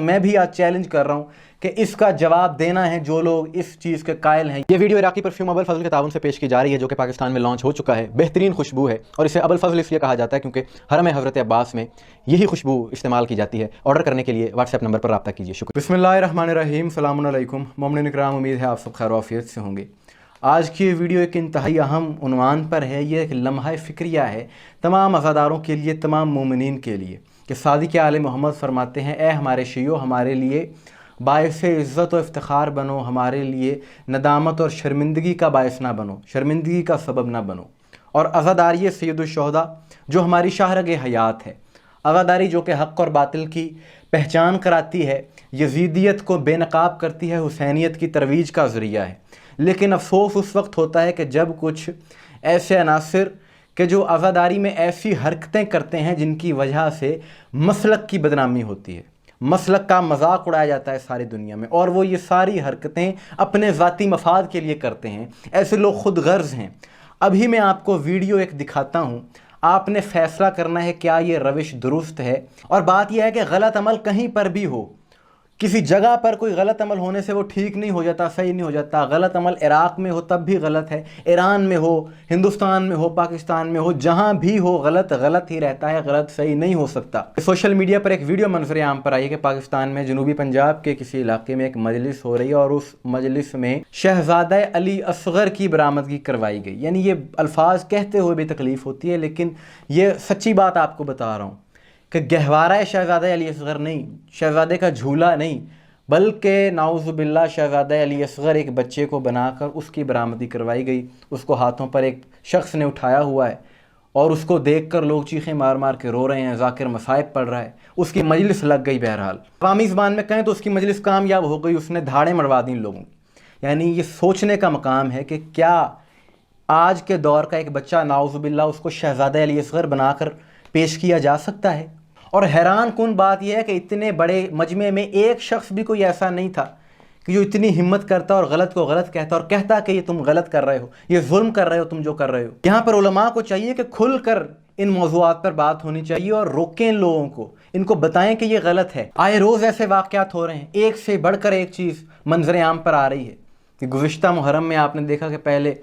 میں بھی آج چیلنج کر رہا ہوں کہ اس کا جواب دینا ہے جو لوگ اس چیز کے قائل ہیں۔ یہ ویڈیو عراقی پرفیوم ابو الفضل کے تعاون سے پیش کی جا رہی ہے، جو کہ پاکستان میں لانچ ہو چکا ہے۔ بہترین خوشبو ہے اور اسے ابو الفضل اس لیے کہا جاتا ہے کیونکہ حرم حضرت عباس میں یہی خوشبو استعمال کی جاتی ہے۔ آرڈر کرنے کے لیے واٹس ایپ نمبر پر رابطہ کیجیے۔ شکریہ۔ بسم اللہ الرحمن الرحیم۔ السلام علیکم مومنین اکرام، امید ہے آپ سب خیر و عافیت سے ہوں گے۔ آج کی یہ ویڈیو ایک انتہائی اہم عنوان پر ہے۔ یہ ایک لمحہ فکریہ ہے تمام عزاداروں کے لیے، تمام مومنین کے لیے، کہ صادق آل محمد فرماتے ہیں، اے ہمارے شیعو، ہمارے لیے باعث عزت و افتخار بنو، ہمارے لیے ندامت اور شرمندگی کا باعث نہ بنو، شرمندگی کا سبب نہ بنو۔ اور عزاداری سید الشہداء جو ہماری شاہرگ حیات ہے، عزاداری جو کہ حق اور باطل کی پہچان کراتی ہے، یزیدیت کو بے نقاب کرتی ہے، حسینیت کی ترویج کا ذریعہ ہے۔ لیکن افسوس اس وقت ہوتا ہے کہ جب کچھ ایسے عناصر کہ جو عزاداری میں ایسی حرکتیں کرتے ہیں جن کی وجہ سے مسلک کی بدنامی ہوتی ہے، مسلک کا مذاق اڑایا جاتا ہے ساری دنیا میں، اور وہ یہ ساری حرکتیں اپنے ذاتی مفاد کے لیے کرتے ہیں، ایسے لوگ خود غرض ہیں۔ ابھی میں آپ کو ویڈیو ایک دکھاتا ہوں، آپ نے فیصلہ کرنا ہے کیا یہ روش درست ہے۔ اور بات یہ ہے کہ غلط عمل کہیں پر بھی ہو، کسی جگہ پر کوئی غلط عمل ہونے سے وہ ٹھیک نہیں ہو جاتا، صحیح نہیں ہو جاتا۔ غلط عمل عراق میں ہو تب بھی غلط ہے، ایران میں ہو، ہندوستان میں ہو، پاکستان میں ہو، جہاں بھی ہو غلط غلط ہی رہتا ہے، غلط صحیح نہیں ہو سکتا۔ سوشل میڈیا پر ایک ویڈیو منظر عام پر آئی ہے کہ پاکستان میں جنوبی پنجاب کے کسی علاقے میں ایک مجلس ہو رہی ہے اور اس مجلس میں شہزادہ علی اصغر کی برآمدگی کروائی گئی۔ یعنی یہ الفاظ کہتے ہوئے بھی تکلیف ہوتی ہے، لیکن یہ سچی بات آپ کو بتا رہا ہوں کہ گہوارہ شہزادہ علی اصغر نہیں، شہزادے کا جھولا نہیں، بلکہ نعوذ باللہ شہزادہ علی اصغر ایک بچے کو بنا کر اس کی برآمدی کروائی گئی۔ اس کو ہاتھوں پر ایک شخص نے اٹھایا ہوا ہے اور اس کو دیکھ کر لوگ چیخیں مار مار کے رو رہے ہیں، ذاکر مصائب پڑھ رہا ہے۔ اس کی مجلس لگ گئی، بہرحال عوامی زبان میں کہیں تو اس کی مجلس کامیاب ہو گئی، اس نے دھاڑیں مروا دیں لوگوں کی۔ یعنی یہ سوچنے کا مقام ہے کہ کیا آج کے دور کا ایک بچہ نعوذ باللہ اس کو شہزادہ علی اصغر بنا کر پیش کیا جا سکتا ہے؟ اور حیران کن بات یہ ہے کہ اتنے بڑے مجمع میں ایک شخص بھی کوئی ایسا نہیں تھا کہ جو اتنی ہمت کرتا اور غلط کو غلط کہتا اور کہتا کہ یہ تم غلط کر رہے ہو، یہ ظلم کر رہے ہو تم جو کر رہے ہو۔ یہاں پر علماء کو چاہیے کہ کھل کر ان موضوعات پر بات ہونی چاہیے اور روکیں لوگوں کو، ان کو بتائیں کہ یہ غلط ہے۔ آئے روز ایسے واقعات ہو رہے ہیں، ایک سے بڑھ کر ایک چیز منظر عام پر آ رہی ہے کہ گزشتہ محرم میں آپ نے دیکھا کہ پہلے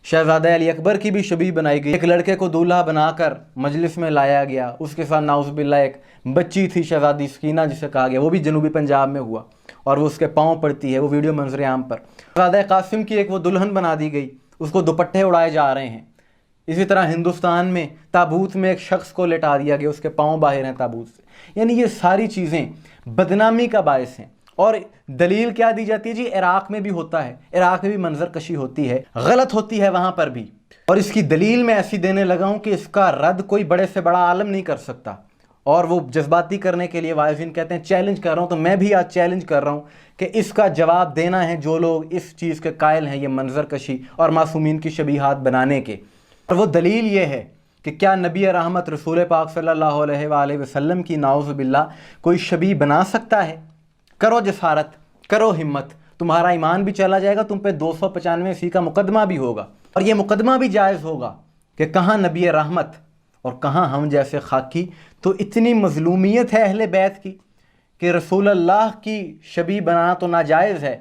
شہزادہ علی اکبر کی بھی شبیہ بنائی گئی، ایک لڑکے کو دولہا بنا کر مجلس میں لایا گیا، اس کے ساتھ نعوذ باللہ ایک بچی تھی شہزادی سکینہ جسے کہا گیا، وہ بھی جنوبی پنجاب میں ہوا اور وہ اس کے پاؤں پڑتی ہے، وہ ویڈیو منظر عام پر۔ شہزادہ قاسم کی ایک وہ دلہن بنا دی گئی، اس کو دوپٹے اڑائے جا رہے ہیں۔ اسی طرح ہندوستان میں تابوت میں ایک شخص کو لٹا دیا گیا، اس کے پاؤں باہر ہیں تابوت سے۔ یعنی یہ ساری چیزیں بدنامی کا باعث ہیں۔ اور دلیل کیا دی جاتی ہے؟ جی عراق میں بھی ہوتا ہے، عراق میں بھی منظر کشی ہوتی ہے، غلط ہوتی ہے وہاں پر بھی، اور اس کی دلیل میں ایسی دینے لگا ہوں کہ اس کا رد کوئی بڑے سے بڑا عالم نہیں کر سکتا۔ اور وہ جذباتی کرنے کے لیے واعظین کہتے ہیں چیلنج کر رہا ہوں، تو میں بھی آج چیلنج کر رہا ہوں کہ اس کا جواب دینا ہے جو لوگ اس چیز کے قائل ہیں، یہ منظر کشی اور معصومین کی شبیہات بنانے کے۔ اور وہ دلیل یہ ہے کہ کیا نبی رحمت رسول پاک صلی اللہ علیہ وآلہ وسلم کی نعوذ باللہ کوئی شبیہ بنا سکتا ہے؟ کرو جسارت، کرو ہمت، تمہارا ایمان بھی چلا جائے گا، تم پہ 295 کا مقدمہ بھی ہوگا، اور یہ مقدمہ بھی جائز ہوگا کہ کہاں نبی رحمت اور کہاں ہم جیسے خاکی۔ تو اتنی مظلومیت ہے اہل بیت کی کہ رسول اللہ کی شبیہ بنانا تو ناجائز ہے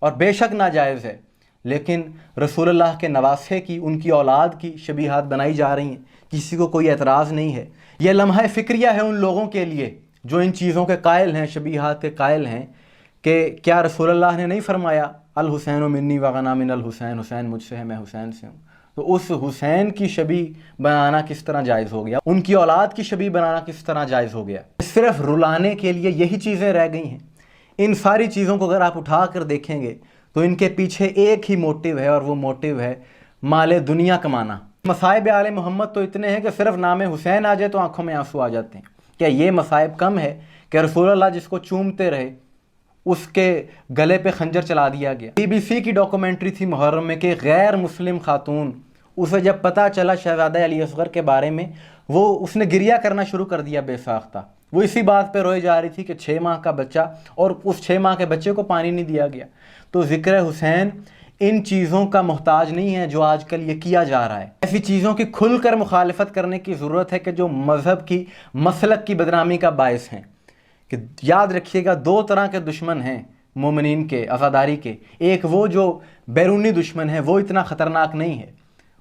اور بے شک ناجائز ہے، لیکن رسول اللہ کے نواسے کی، ان کی اولاد کی شبیہات بنائی جا رہی ہیں، کسی کو کوئی اعتراض نہیں ہے۔ یہ لمحہ فکریہ ہے ان لوگوں کے لیے جو ان چیزوں کے قائل ہیں، شبیہات کے قائل ہیں، کہ کیا رسول اللہ نے نہیں فرمایا الحسین منی وغنا من الحسین، حسین مجھ سے ہے میں حسین سے ہوں؟ تو اس حسین کی شبیہ بنانا کس طرح جائز ہو گیا؟ ان کی اولاد کی شبیہ بنانا کس طرح جائز ہو گیا؟ صرف رلانے کے لیے یہی چیزیں رہ گئی ہیں۔ ان ساری چیزوں کو اگر آپ اٹھا کر دیکھیں گے تو ان کے پیچھے ایک ہی موٹیو ہے، اور وہ موٹیو ہے مال دنیا کمانا۔ مصائب آل محمد تو اتنے ہیں کہ صرف نام حسین آ جائے تو آنکھوں میں آنسو آ جاتے ہیں۔ کیا یہ مصائب کم ہے کہ رسول اللہ جس کو چومتے رہے اس کے گلے پہ خنجر چلا دیا گیا؟ BBC کی ڈاکومنٹری تھی محرم میں کہ غیر مسلم خاتون، اسے جب پتہ چلا شہزادہ علی اصغر کے بارے میں، اس نے گریہ کرنا شروع کر دیا بے ساختہ۔ وہ اسی بات پہ روئے جا رہی تھی کہ 6 ماہ کا بچہ، اور اس 6 ماہ کے بچے کو پانی نہیں دیا گیا۔ تو ذکر حسین ان چیزوں کا محتاج نہیں ہے جو آج کل یہ کیا جا رہا ہے۔ ایسی چیزوں کی کھل کر مخالفت کرنے کی ضرورت ہے کہ جو مذہب کی، مسلک کی بدنامی کا باعث ہیں، کہ یاد رکھیے گا دو طرح کے دشمن ہیں مومنین کے، عزاداری کے. ایک وہ جو بیرونی دشمن ہے، وہ اتنا خطرناک نہیں ہے،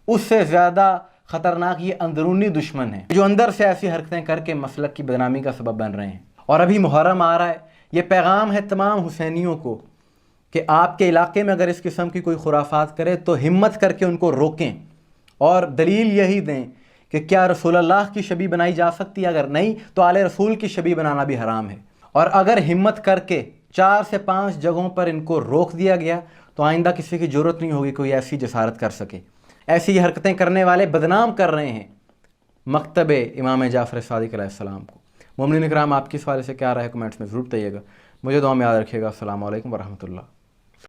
اس سے زیادہ خطرناک یہ اندرونی دشمن ہے جو اندر سے ایسی حرکتیں کر کے مسلک کی بدنامی کا سبب بن رہے ہیں. اور ابھی محرم آ رہا ہے، یہ پیغام ہے تمام حسینیوں کو کہ آپ کے علاقے میں اگر اس قسم کی کوئی خرافات کرے تو ہمت کر کے ان کو روکیں، اور دلیل یہی دیں کہ کیا رسول اللہ کی شبیہ بنائی جا سکتی ہے، اگر نہیں تو آل رسول کی شبیہ بنانا بھی حرام ہے. اور اگر ہمت کر کے 4 سے 5 جگہوں پر ان کو روک دیا گیا تو آئندہ کسی کی ضرورت نہیں ہوگی کوئی ایسی جسارت کر سکے. ایسی حرکتیں کرنے والے بدنام کر رہے ہیں مکتب امام جعفر صادق علیہ السلام کو. مومنین کرام، آپ کی اس حوالے سے کیا رائے ہے کمنٹس میں ضرور بتائیے گا. مجھے دعا میں یاد رکھیے گا. السلام علیکم ورحمۃ اللہ.